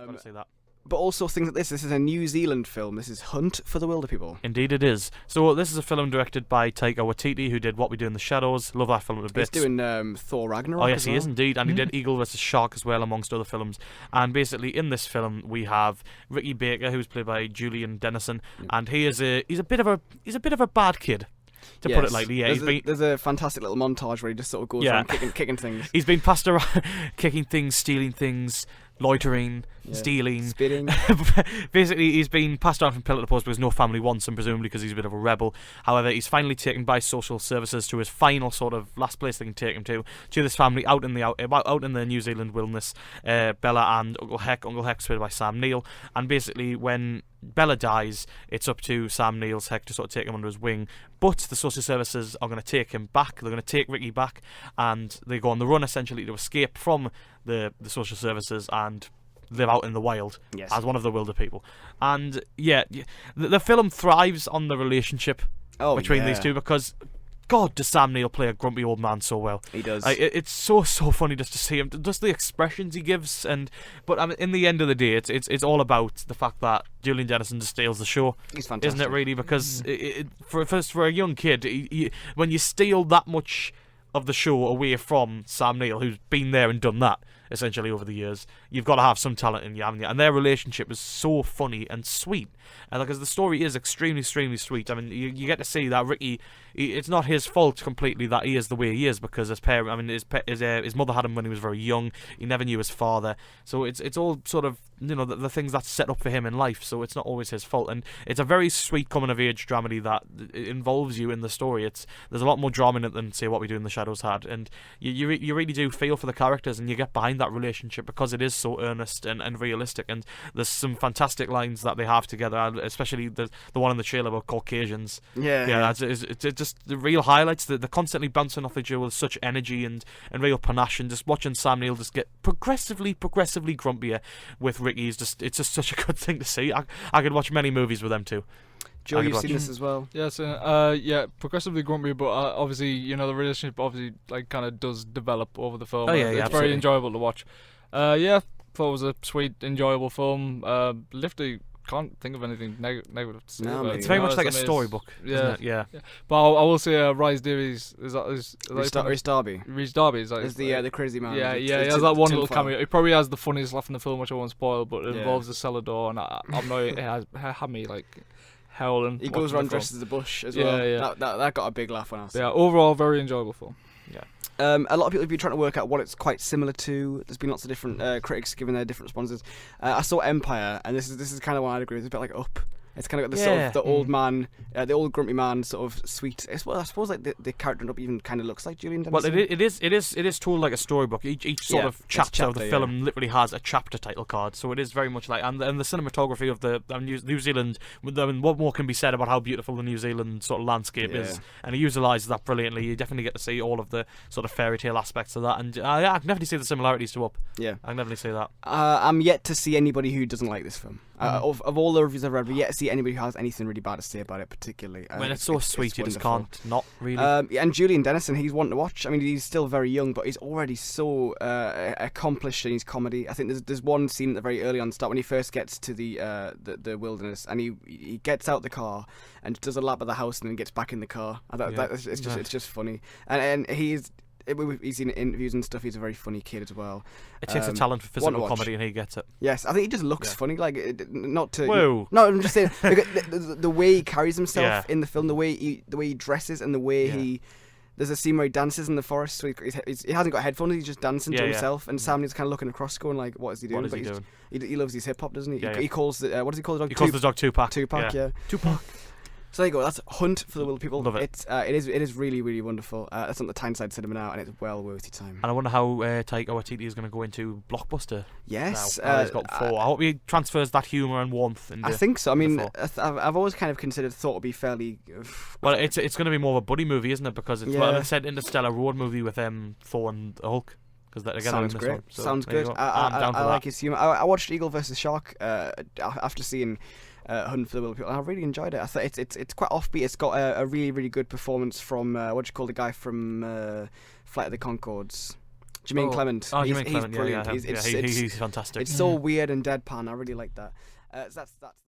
Gotta say that. But also things like this is a New Zealand film. This is Hunt for the Wilderpeople. Indeed it is. So this is a film directed by Taika Waititi, who did What We Do in the Shadows. Love that film a bit. He's doing Thor Ragnarok. Oh yes, as he well. is indeed, and he did Eagle vs Shark as well, amongst other films. And basically, in this film, we have Ricky Baker, who's played by Julian Dennison, and he's a bit of a bad kid, to put it lightly. Yeah, there's a fantastic little montage where he just sort of goes around kicking things. He's been passed around, kicking things, stealing things, loitering, stealing, spitting. Basically, he's been passed around from pillar to post because no family wants him, presumably because he's a bit of a rebel. However, he's finally taken by social services to his final sort of last place they can take him to this family out in the New Zealand wilderness. Bella and Uncle Heck. Uncle Heck's played by Sam Neill, and basically when Bella dies, it's up to Sam Neill's Heck to sort of take him under his wing. But the social services are going to take him back. They're going to take Ricky back, and they go on the run essentially to escape from the social services and live out in the wild as one of the Wilderpeople. And the film thrives on the relationship between these two, because God, does Sam Neill play a grumpy old man so well? He does. It's so funny just to see him, just the expressions he gives. But I mean, in the end of the day, it's all about the fact that Julian Dennison just steals the show. He's fantastic, isn't it? Really, because for a young kid, when you steal that much of the show away from Sam Neill, who's been there and done that essentially over the years, you've got to have some talent in you, haven't you? And their relationship is so funny and sweet, and because the story is extremely sweet. I mean, you get to see that Ricky, it's not his fault completely that he is the way he is, because his parent, I mean, his mother had him when he was very young. He never knew his father, so it's all sort of, you know, the things that's set up for him in life. So it's not always his fault, and it's a very sweet coming of age dramedy that involves you in the story. There's a lot more drama in it than say What We Do in the Shadows had, and you really do feel for the characters, and you get behind that relationship because it is so earnest and realistic. And there's some fantastic lines that they have together, especially the one in the trailer about Caucasians. It's just the real highlights. They're constantly bouncing off each other with such energy and real panache, and just watching Sam Neill just get progressively grumpier with Ricky it's just such a good thing to see. I could watch many movies with them too. Joe, you've seen this as well? Yes, progressively grumpy, but obviously, you know, the relationship obviously like kind of does develop over the film. It's very enjoyable to watch. Thought it was a sweet, enjoyable film. Literally can't think of anything negative to say. No, it's very much like a storybook, isn't it? Yeah. But I will say Rhys Davies is Rhys Darby. Rhys Darby is the crazy man. He has that one little cameo. He probably has the funniest laugh in the film, which I won't spoil, but it involves the cellar door, and I'm not. It had me like howling. He goes around dressed as a bush as well. Yeah. That got a big laugh when I saw it. Yeah, overall, very enjoyable film. Yeah. A lot of people have been trying to work out what it's quite similar to. There's been lots of different critics giving their different responses. I saw Empire, and this is kind of what I'd agree with. It's a bit like Up. It's kind of got the sort of the old man, the old grumpy man, sort of sweet. I suppose like the character in Up even kind of looks like Julian Dennison. Well, it is told like a storybook. Each sort of chapter of the film literally has a chapter title card, so it is very much like, and the cinematography of the New Zealand. I mean, what more can be said about how beautiful the New Zealand sort of landscape is? And he utilises that brilliantly. You definitely get to see all of the sort of fairy tale aspects of that, and I can definitely see the similarities to Up. Yeah, I can definitely see that. I'm yet to see anybody who doesn't like this film. Of all the reviews I've read, we're yet to see anybody who has anything really bad to say about it, particularly. When it's so sweet, you just can't not really. And Julian Dennison, he's one to watch. I mean, he's still very young, but he's already so accomplished in his comedy. I think there's one scene at the very early on start when he first gets to the wilderness, and he gets out the car and does a lap of the house and then gets back in the car. It's just funny, and he's in interviews and stuff. He's a very funny kid as well. It takes a talent for physical comedy, and he gets it. Yes, I think he just looks funny. Like not to. Whoa. No, I'm just saying the way he carries himself in the film, the way he dresses, and the way he. There's a scene where he dances in the forest. So he hasn't got headphones. He's just dancing to himself, and Sam is kind of looking across, going like, "What is he doing?" What is he doing? He loves his hip hop, doesn't he? Yeah, he calls the what does he call the dog? He calls the dog Tupac. Tupac, yeah. Tupac. So there you go. That's Hunt for the Wilderpeople. Love it. It is really, really wonderful. That's on the Tyneside Cinema now, and it's well worth your time. And I wonder how Taika Waititi is going to go into Blockbuster. Yes, now he's got 4. I hope he transfers that humour and warmth. I think so. I mean, I've always kind of considered Thor to be fairly. Well, it's going to be more of a buddy movie, isn't it? Because it's I said Interstellar road movie with Thor and the Hulk. Sounds great. One, so sounds good. I like his humour. I watched Eagle vs Shark after seeing Hunt for the Wilderpeople, and I really enjoyed it. I thought it's quite offbeat. It's got a really, really good performance from the guy from Flight of the Conchords. Jermaine Clement. Oh, he's Jermaine Clement. brilliant. Yeah. He's fantastic. It's so weird and deadpan. I really like that. So that's